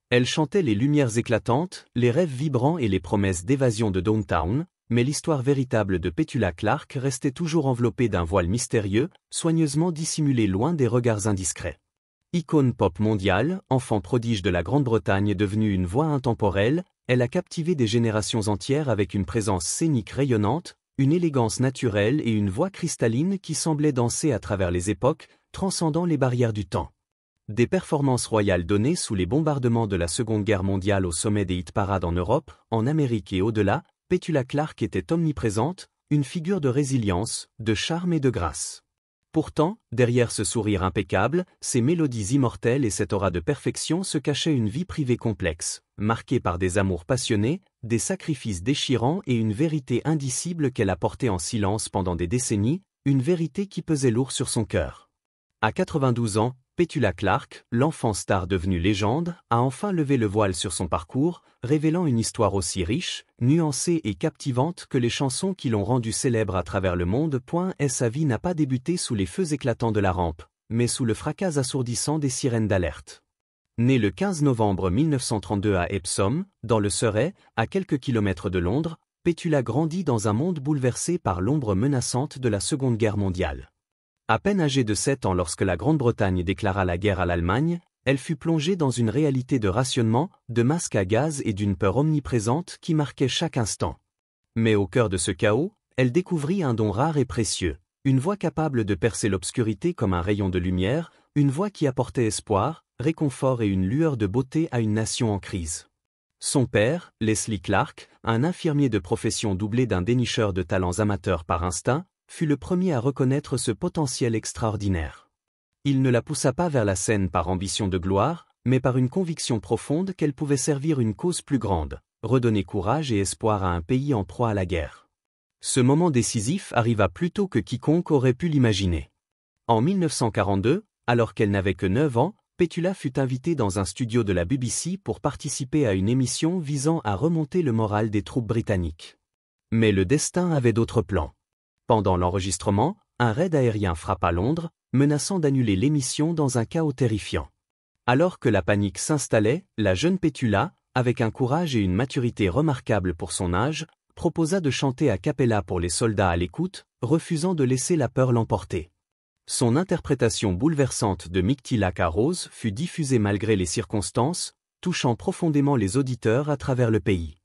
Elle chantait les lumières éclatantes, les rêves vibrants et les promesses d'évasion de Downtown, mais l'histoire véritable de Petula Clark restait toujours enveloppée d'un voile mystérieux, soigneusement dissimulé loin des regards indiscrets. Icône pop mondiale, enfant prodige de la Grande-Bretagne devenue une voix intemporelle, elle a captivé des générations entières avec une présence scénique rayonnante, une élégance naturelle et une voix cristalline qui semblait danser à travers les époques, transcendant les barrières du temps. Des performances royales données sous les bombardements de la Seconde Guerre mondiale au sommet des hit-parades en Europe, en Amérique et au-delà, Petula Clark était omniprésente, une figure de résilience, de charme et de grâce. Pourtant, derrière ce sourire impeccable, ces mélodies immortelles et cette aura de perfection se cachait une vie privée complexe, marquée par des amours passionnés, des sacrifices déchirants et une vérité indicible qu'elle a portée en silence pendant des décennies, une vérité qui pesait lourd sur son cœur. À 92 ans, Petula Clark, l'enfant star devenue légende, a enfin levé le voile sur son parcours, révélant une histoire aussi riche, nuancée et captivante que les chansons qui l'ont rendue célèbre à travers le monde. Sa vie n'a pas débuté sous les feux éclatants de la rampe, mais sous le fracas assourdissant des sirènes d'alerte. Née le 15 novembre 1932 à Epsom, dans le Surrey, à quelques kilomètres de Londres, Petula grandit dans un monde bouleversé par l'ombre menaçante de la Seconde Guerre mondiale. À peine âgée de 7 ans lorsque la Grande-Bretagne déclara la guerre à l'Allemagne, elle fut plongée dans une réalité de rationnement, de masques à gaz et d'une peur omniprésente qui marquait chaque instant. Mais au cœur de ce chaos, elle découvrit un don rare et précieux, une voix capable de percer l'obscurité comme un rayon de lumière, une voix qui apportait espoir, réconfort et une lueur de beauté à une nation en crise. Son père, Leslie Clark, un infirmier de profession doublé d'un dénicheur de talents amateurs par instinct, fut le premier à reconnaître ce potentiel extraordinaire. Il ne la poussa pas vers la scène par ambition de gloire, mais par une conviction profonde qu'elle pouvait servir une cause plus grande, redonner courage et espoir à un pays en proie à la guerre. Ce moment décisif arriva plus tôt que quiconque aurait pu l'imaginer. En 1942, alors qu'elle n'avait que 9 ans, Petula fut invitée dans un studio de la BBC pour participer à une émission visant à remonter le moral des troupes britanniques. Mais le destin avait d'autres plans. Pendant l'enregistrement, un raid aérien frappa Londres, menaçant d'annuler l'émission dans un chaos terrifiant. Alors que la panique s'installait, la jeune Petula, avec un courage et une maturité remarquables pour son âge, proposa de chanter a cappella pour les soldats à l'écoute, refusant de laisser la peur l'emporter. Son interprétation bouleversante de Mighty Like a Rose fut diffusée malgré les circonstances, touchant profondément les auditeurs à travers le pays.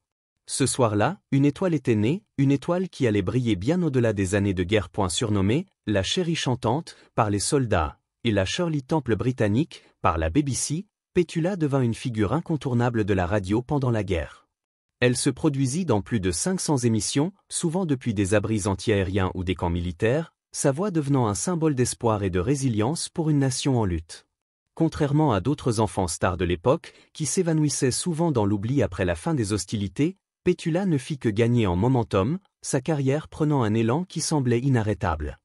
Ce soir-là, une étoile était née, une étoile qui allait briller bien au-delà des années de guerre. Surnommée « la chérie chantante » par les soldats et la Shirley Temple britannique par la BBC, Petula devint une figure incontournable de la radio pendant la guerre. Elle se produisit dans plus de 500 émissions, souvent depuis des abris antiaériens ou des camps militaires, sa voix devenant un symbole d'espoir et de résilience pour une nation en lutte. Contrairement à d'autres enfants stars de l'époque, qui s'évanouissaient souvent dans l'oubli après la fin des hostilités, Petula ne fit que gagner en momentum, sa carrière prenant un élan qui semblait inarrêtable.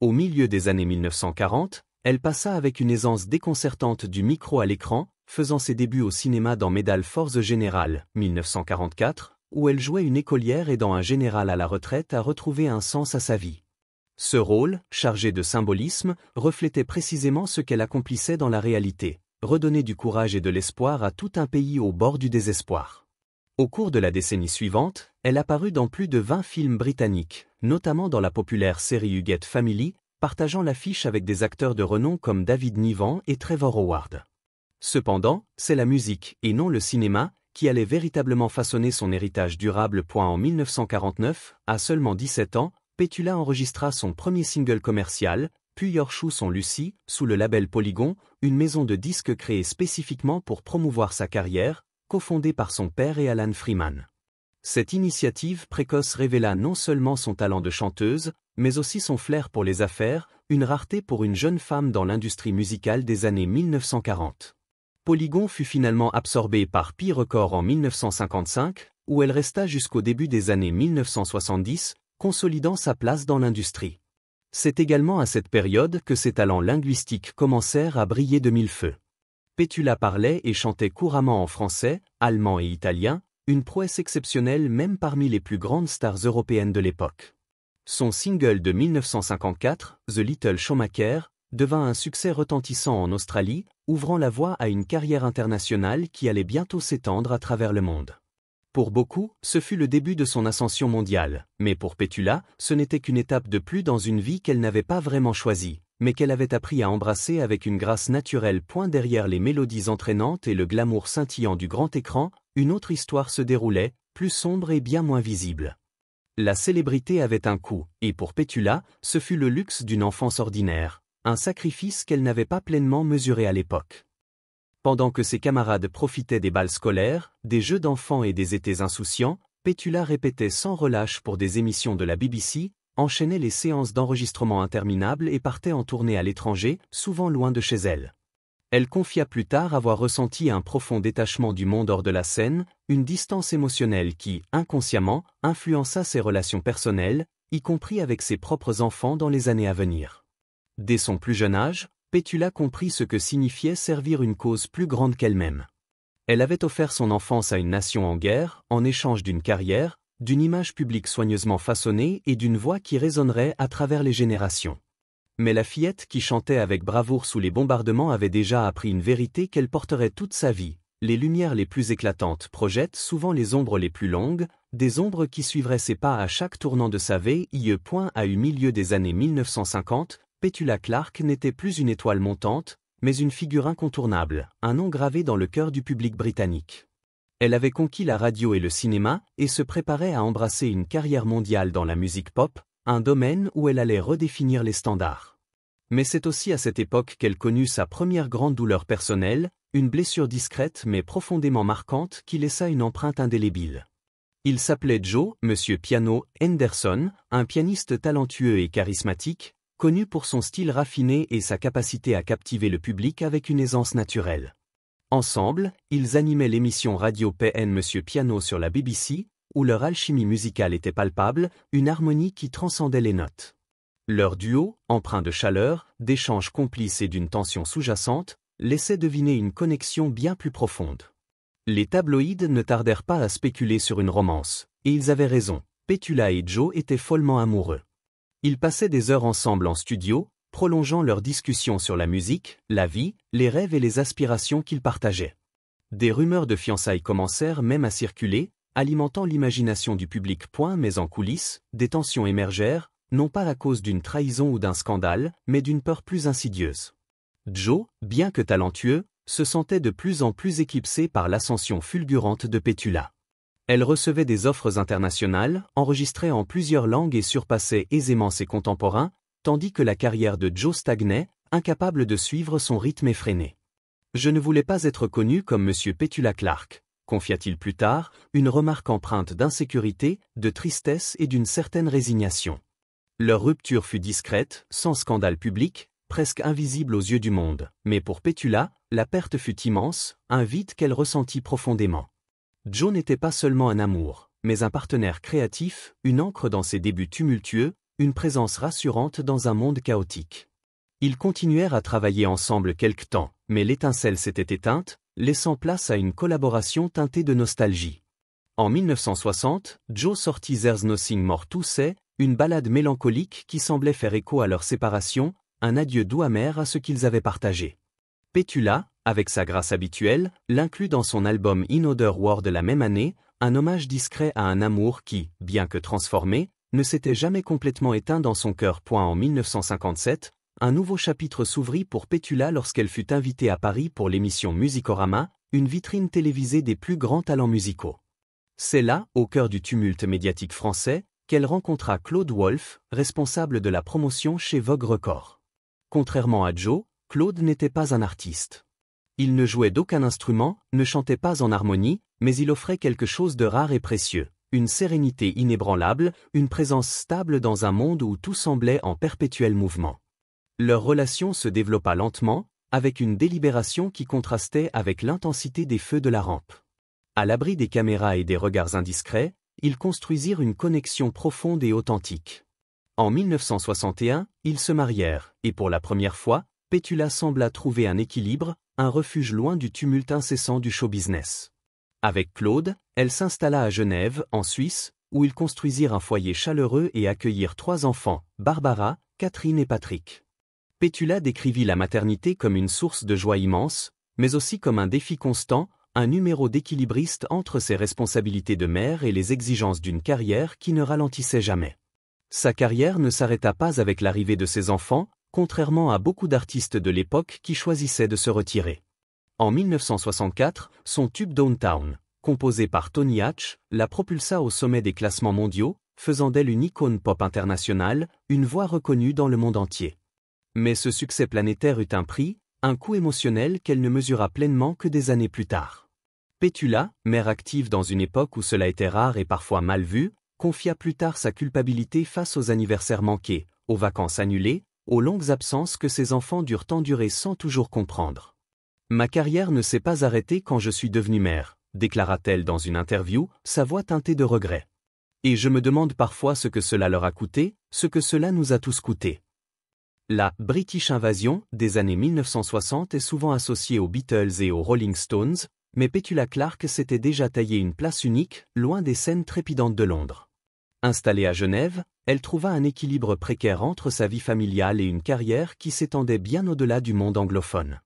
Au milieu des années 1940, elle passa avec une aisance déconcertante du micro à l'écran, faisant ses débuts au cinéma dans Medal for the General, 1944, où elle jouait une écolière aidant un général à la retraite à retrouver un sens à sa vie. Ce rôle, chargé de symbolisme, reflétait précisément ce qu'elle accomplissait dans la réalité, redonner du courage et de l'espoir à tout un pays au bord du désespoir. Au cours de la décennie suivante, elle apparut dans plus de 20 films britanniques, notamment dans la populaire série Huguette Family, partageant l'affiche avec des acteurs de renom comme David Niven et Trevor Howard. Cependant, c'est la musique, et non le cinéma, qui allait véritablement façonner son héritage durable. En 1949, à seulement 17 ans, Petula enregistra son premier single commercial, puis Your Shoes on Lucy, sous le label Polygon, une maison de disques créée spécifiquement pour promouvoir sa carrière, cofondée par son père et Alan Freeman. Cette initiative précoce révéla non seulement son talent de chanteuse, mais aussi son flair pour les affaires, une rareté pour une jeune femme dans l'industrie musicale des années 1940. Polygon fut finalement absorbée par Pi Records en 1955, où elle resta jusqu'au début des années 1970, consolidant sa place dans l'industrie. C'est également à cette période que ses talents linguistiques commencèrent à briller de mille feux. Petula parlait et chantait couramment en français, allemand et italien, une prouesse exceptionnelle même parmi les plus grandes stars européennes de l'époque. Son single de 1954, The Little Showmaker, devint un succès retentissant en Australie, ouvrant la voie à une carrière internationale qui allait bientôt s'étendre à travers le monde. Pour beaucoup, ce fut le début de son ascension mondiale, mais pour Petula, ce n'était qu'une étape de plus dans une vie qu'elle n'avait pas vraiment choisie, mais qu'elle avait appris à embrasser avec une grâce naturelle. Derrière les mélodies entraînantes et le glamour scintillant du grand écran, une autre histoire se déroulait, plus sombre et bien moins visible. La célébrité avait un coût, et pour Petula, ce fut le luxe d'une enfance ordinaire, un sacrifice qu'elle n'avait pas pleinement mesuré à l'époque. Pendant que ses camarades profitaient des bals scolaires, des jeux d'enfants et des étés insouciants, Petula répétait sans relâche pour des émissions de la BBC, enchaînait les séances d'enregistrement interminables et partait en tournée à l'étranger, souvent loin de chez elle. Elle confia plus tard avoir ressenti un profond détachement du monde hors de la scène, une distance émotionnelle qui, inconsciemment, influença ses relations personnelles, y compris avec ses propres enfants dans les années à venir. Dès son plus jeune âge, Petula comprit ce que signifiait servir une cause plus grande qu'elle-même. Elle avait offert son enfance à une nation en guerre, en échange d'une carrière, d'une image publique soigneusement façonnée et d'une voix qui résonnerait à travers les générations. Mais la fillette qui chantait avec bravoure sous les bombardements avait déjà appris une vérité qu'elle porterait toute sa vie. Les lumières les plus éclatantes projettent souvent les ombres les plus longues, des ombres qui suivraient ses pas à chaque tournant de sa vie. Au milieu des années 1950, Petula Clark n'était plus une étoile montante, mais une figure incontournable, un nom gravé dans le cœur du public britannique. Elle avait conquis la radio et le cinéma, et se préparait à embrasser une carrière mondiale dans la musique pop, un domaine où elle allait redéfinir les standards. Mais c'est aussi à cette époque qu'elle connut sa première grande douleur personnelle, une blessure discrète mais profondément marquante qui laissa une empreinte indélébile. Il s'appelait Joe, Monsieur Piano, Henderson, un pianiste talentueux et charismatique, connu pour son style raffiné et sa capacité à captiver le public avec une aisance naturelle. Ensemble, ils animaient l'émission radio PN Monsieur Piano sur la BBC, où leur alchimie musicale était palpable, une harmonie qui transcendait les notes. Leur duo, empreint de chaleur, d'échanges complices et d'une tension sous-jacente, laissait deviner une connexion bien plus profonde. Les tabloïds ne tardèrent pas à spéculer sur une romance, et ils avaient raison, Petula et Joe étaient follement amoureux. Ils passaient des heures ensemble en studio, prolongeant leurs discussions sur la musique, la vie, les rêves et les aspirations qu'ils partageaient. Des rumeurs de fiançailles commencèrent même à circuler, alimentant l'imagination du public. Mais en coulisses, des tensions émergèrent, non pas à cause d'une trahison ou d'un scandale, mais d'une peur plus insidieuse. Joe, bien que talentueux, se sentait de plus en plus éclipsé par l'ascension fulgurante de Petula. Elle recevait des offres internationales, enregistrée en plusieurs langues et surpassait aisément ses contemporains, tandis que la carrière de Joe stagnait, incapable de suivre son rythme effréné. « Je ne voulais pas être connu comme Monsieur Petula Clark », confia-t-il plus tard, une remarque empreinte d'insécurité, de tristesse et d'une certaine résignation. Leur rupture fut discrète, sans scandale public, presque invisible aux yeux du monde, mais pour Petula, la perte fut immense, un vide qu'elle ressentit profondément. Joe n'était pas seulement un amour, mais un partenaire créatif, une ancre dans ses débuts tumultueux, une présence rassurante dans un monde chaotique. Ils continuèrent à travailler ensemble quelque temps, mais l'étincelle s'était éteinte, laissant place à une collaboration teintée de nostalgie. En 1960, Joe sortit There's Nothing More to Say, une ballade mélancolique qui semblait faire écho à leur séparation, un adieu doux amer à ce qu'ils avaient partagé. Petula, avec sa grâce habituelle, l'inclut dans son album In Other Words la même année, un hommage discret à un amour qui, bien que transformé, ne s'était jamais complètement éteint dans son cœur. En 1957, un nouveau chapitre s'ouvrit pour Petula lorsqu'elle fut invitée à Paris pour l'émission Musicorama, une vitrine télévisée des plus grands talents musicaux. C'est là, au cœur du tumulte médiatique français, qu'elle rencontra Claude Wolff, responsable de la promotion chez Vogue Records. Contrairement à Joe, Claude n'était pas un artiste. Il ne jouait d'aucun instrument, ne chantait pas en harmonie, mais il offrait quelque chose de rare et précieux, une sérénité inébranlable, une présence stable dans un monde où tout semblait en perpétuel mouvement. Leur relation se développa lentement, avec une délibération qui contrastait avec l'intensité des feux de la rampe. À l'abri des caméras et des regards indiscrets, ils construisirent une connexion profonde et authentique. En 1961, ils se marièrent, et pour la première fois, Petula sembla trouver un équilibre, un refuge loin du tumulte incessant du show-business. Avec Claude, elle s'installa à Genève, en Suisse, où ils construisirent un foyer chaleureux et accueillirent 3 enfants, Barbara, Catherine et Patrick. Pétula décrivit la maternité comme une source de joie immense, mais aussi comme un défi constant, un numéro d'équilibriste entre ses responsabilités de mère et les exigences d'une carrière qui ne ralentissait jamais. Sa carrière ne s'arrêta pas avec l'arrivée de ses enfants, contrairement à beaucoup d'artistes de l'époque qui choisissaient de se retirer. En 1964, son tube Downtown, composé par Tony Hatch, la propulsa au sommet des classements mondiaux, faisant d'elle une icône pop internationale, une voix reconnue dans le monde entier. Mais ce succès planétaire eut un prix, un coût émotionnel qu'elle ne mesura pleinement que des années plus tard. Pétula, mère active dans une époque où cela était rare et parfois mal vu, confia plus tard sa culpabilité face aux anniversaires manqués, aux vacances annulées, aux longues absences que ses enfants durent endurer sans toujours comprendre. « Ma carrière ne s'est pas arrêtée quand je suis devenue mère », déclara-t-elle dans une interview, sa voix teintée de regret. « Et je me demande parfois ce que cela leur a coûté, ce que cela nous a tous coûté. » La « British Invasion » des années 1960 est souvent associée aux Beatles et aux Rolling Stones, mais Petula Clark s'était déjà taillé une place unique, loin des scènes trépidantes de Londres. Installée à Genève, elle trouva un équilibre précaire entre sa vie familiale et une carrière qui s'étendait bien au-delà du monde anglophone.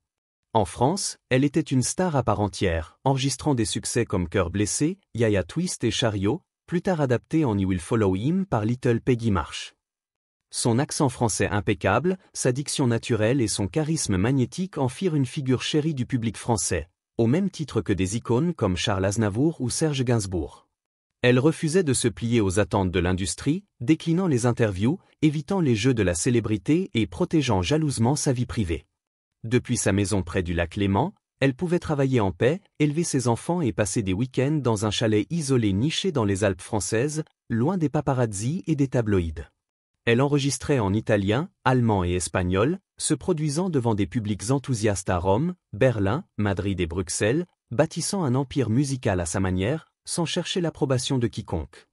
En France, elle était une star à part entière, enregistrant des succès comme Cœur blessé, Yaya Twist et Chariot, plus tard adaptés en You Will Follow Him par Little Peggy Marsh. Son accent français impeccable, sa diction naturelle et son charisme magnétique en firent une figure chérie du public français, au même titre que des icônes comme Charles Aznavour ou Serge Gainsbourg. Elle refusait de se plier aux attentes de l'industrie, déclinant les interviews, évitant les jeux de la célébrité et protégeant jalousement sa vie privée. Depuis sa maison près du lac Léman, elle pouvait travailler en paix, élever ses enfants et passer des week-ends dans un chalet isolé niché dans les Alpes françaises, loin des paparazzis et des tabloïds. Elle enregistrait en italien, allemand et espagnol, se produisant devant des publics enthousiastes à Rome, Berlin, Madrid et Bruxelles, bâtissant un empire musical à sa manière, sans chercher l'approbation de quiconque.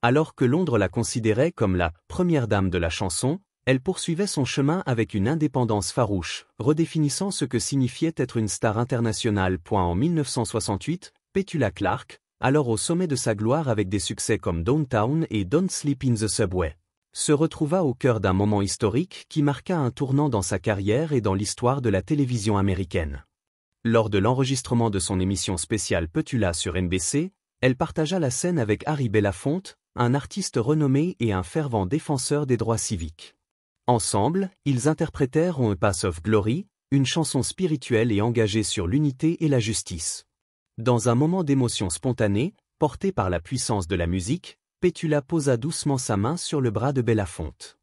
Alors que Londres la considérait comme la « première dame de la chanson », elle poursuivait son chemin avec une indépendance farouche, redéfinissant ce que signifiait être une star internationale. En 1968, Petula Clark, alors au sommet de sa gloire avec des succès comme Downtown et Don't Sleep in the Subway, se retrouva au cœur d'un moment historique qui marqua un tournant dans sa carrière et dans l'histoire de la télévision américaine. Lors de l'enregistrement de son émission spéciale Petula sur NBC, elle partagea la scène avec Harry Belafonte, un artiste renommé et un fervent défenseur des droits civiques. Ensemble, ils interprétèrent On a Path of Glory, une chanson spirituelle et engagée sur l'unité et la justice. Dans un moment d'émotion spontanée, porté par la puissance de la musique, Petula posa doucement sa main sur le bras de Belafonte.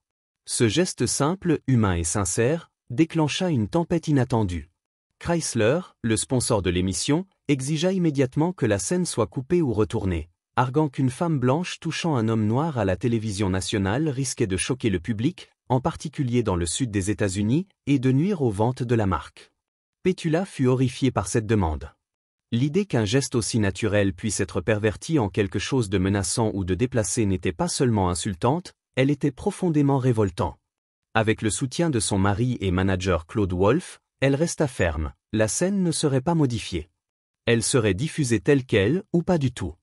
Ce geste simple, humain et sincère, déclencha une tempête inattendue. Chrysler, le sponsor de l'émission, exigea immédiatement que la scène soit coupée ou retournée, arguant qu'une femme blanche touchant un homme noir à la télévision nationale risquait de choquer le public, en particulier dans le sud des États-Unis, et de nuire aux ventes de la marque. Petula fut horrifiée par cette demande. L'idée qu'un geste aussi naturel puisse être perverti en quelque chose de menaçant ou de déplacé n'était pas seulement insultante, elle était profondément révoltante. Avec le soutien de son mari et manager Claude Wolff, elle resta ferme, la scène ne serait pas modifiée. Elle serait diffusée telle qu'elle, ou pas du tout.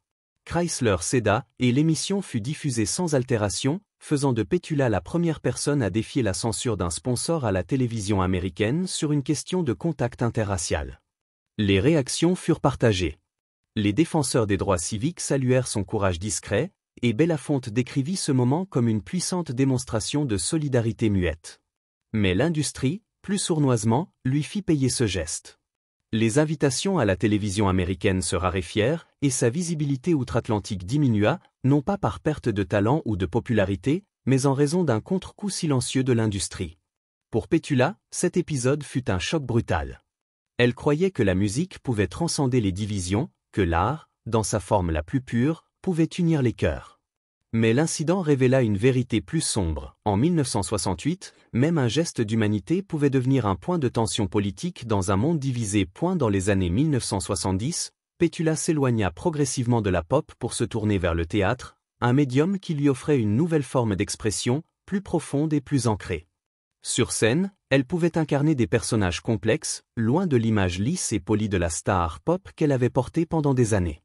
Chrysler céda, et l'émission fut diffusée sans altération, faisant de Petula la première personne à défier la censure d'un sponsor à la télévision américaine sur une question de contact interracial. Les réactions furent partagées. Les défenseurs des droits civiques saluèrent son courage discret, et Belafonte décrivit ce moment comme une puissante démonstration de solidarité muette. Mais l'industrie, plus sournoisement, lui fit payer ce geste. Les invitations à la télévision américaine se raréfièrent, et sa visibilité outre-Atlantique diminua, non pas par perte de talent ou de popularité, mais en raison d'un contre-coup silencieux de l'industrie. Pour Petula, cet épisode fut un choc brutal. Elle croyait que la musique pouvait transcender les divisions, que l'art, dans sa forme la plus pure, pouvait unir les cœurs. Mais l'incident révéla une vérité plus sombre. En 1968, même un geste d'humanité pouvait devenir un point de tension politique dans un monde divisé. Dans les années 1970, Petula s'éloigna progressivement de la pop pour se tourner vers le théâtre, un médium qui lui offrait une nouvelle forme d'expression, plus profonde et plus ancrée. Sur scène, elle pouvait incarner des personnages complexes, loin de l'image lisse et polie de la star pop qu'elle avait portée pendant des années.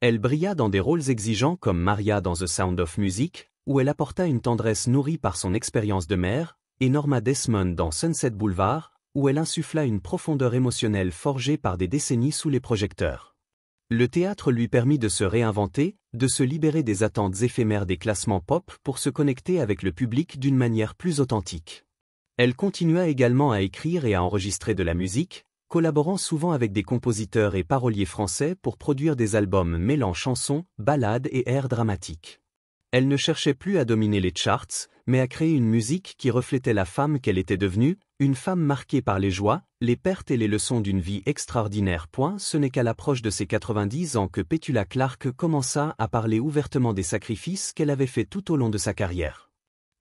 Elle brilla dans des rôles exigeants comme Maria dans The Sound of Music, où elle apporta une tendresse nourrie par son expérience de mère, et Norma Desmond dans Sunset Boulevard, où elle insuffla une profondeur émotionnelle forgée par des décennies sous les projecteurs. Le théâtre lui permit de se réinventer, de se libérer des attentes éphémères des classements pop pour se connecter avec le public d'une manière plus authentique. Elle continua également à écrire et à enregistrer de la musique, collaborant souvent avec des compositeurs et paroliers français pour produire des albums mêlant chansons, ballades et airs dramatiques. Elle ne cherchait plus à dominer les charts, mais à créer une musique qui reflétait la femme qu'elle était devenue, une femme marquée par les joies, les pertes et les leçons d'une vie extraordinaire. Ce n'est qu'à l'approche de ses 90 ans que Petula Clark commença à parler ouvertement des sacrifices qu'elle avait faits tout au long de sa carrière.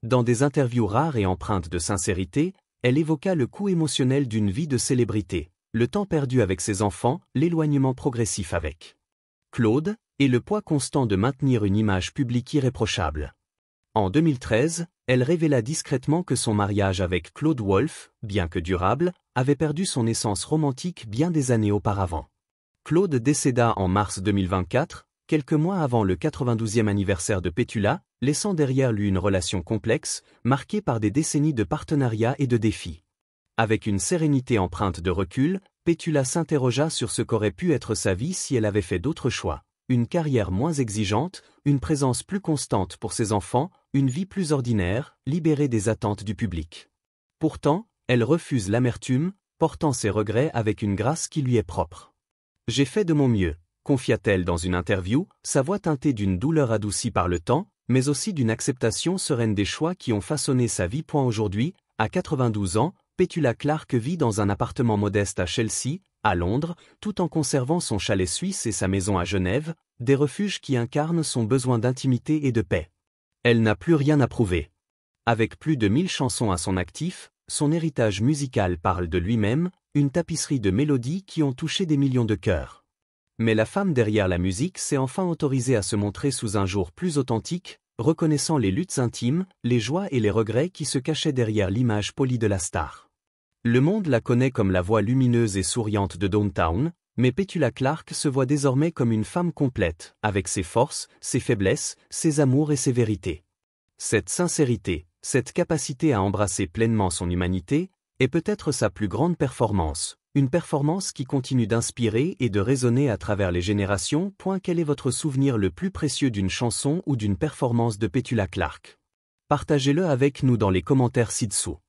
Dans des interviews rares et empreintes de sincérité, elle évoqua le coût émotionnel d'une vie de célébrité, le temps perdu avec ses enfants, l'éloignement progressif avec Claude, et le poids constant de maintenir une image publique irréprochable. En 2013, elle révéla discrètement que son mariage avec Claude Wolff, bien que durable, avait perdu son essence romantique bien des années auparavant. Claude décéda en mars 2024, quelques mois avant le 92e anniversaire de Petula, laissant derrière lui une relation complexe, marquée par des décennies de partenariats et de défis. Avec une sérénité empreinte de recul, Petula s'interrogea sur ce qu'aurait pu être sa vie si elle avait fait d'autres choix. Une carrière moins exigeante, une présence plus constante pour ses enfants, une vie plus ordinaire, libérée des attentes du public. Pourtant, elle refuse l'amertume, portant ses regrets avec une grâce qui lui est propre. « J'ai fait de mon mieux », confia-t-elle dans une interview, sa voix teintée d'une douleur adoucie par le temps, mais aussi d'une acceptation sereine des choix qui ont façonné sa vie. Aujourd'hui, à 92 ans, Petula Clark vit dans un appartement modeste à Chelsea, à Londres, tout en conservant son chalet suisse et sa maison à Genève, des refuges qui incarnent son besoin d'intimité et de paix. Elle n'a plus rien à prouver. Avec plus de 1000 chansons à son actif, son héritage musical parle de lui-même, une tapisserie de mélodies qui ont touché des millions de cœurs. Mais la femme derrière la musique s'est enfin autorisée à se montrer sous un jour plus authentique, reconnaissant les luttes intimes, les joies et les regrets qui se cachaient derrière l'image polie de la star. Le monde la connaît comme la voix lumineuse et souriante de Downtown, mais Petula Clark se voit désormais comme une femme complète, avec ses forces, ses faiblesses, ses amours et ses vérités. Cette sincérité, cette capacité à embrasser pleinement son humanité, est peut-être sa plus grande performance, une performance qui continue d'inspirer et de résonner à travers les générations. Quel est votre souvenir le plus précieux d'une chanson ou d'une performance de Petula Clark? Partagez-le avec nous dans les commentaires ci-dessous.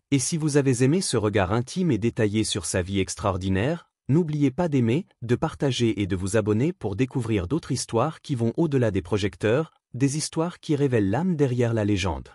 Et si vous avez aimé ce regard intime et détaillé sur sa vie extraordinaire, n'oubliez pas d'aimer, de partager et de vous abonner pour découvrir d'autres histoires qui vont au-delà des projecteurs, des histoires qui révèlent l'âme derrière la légende.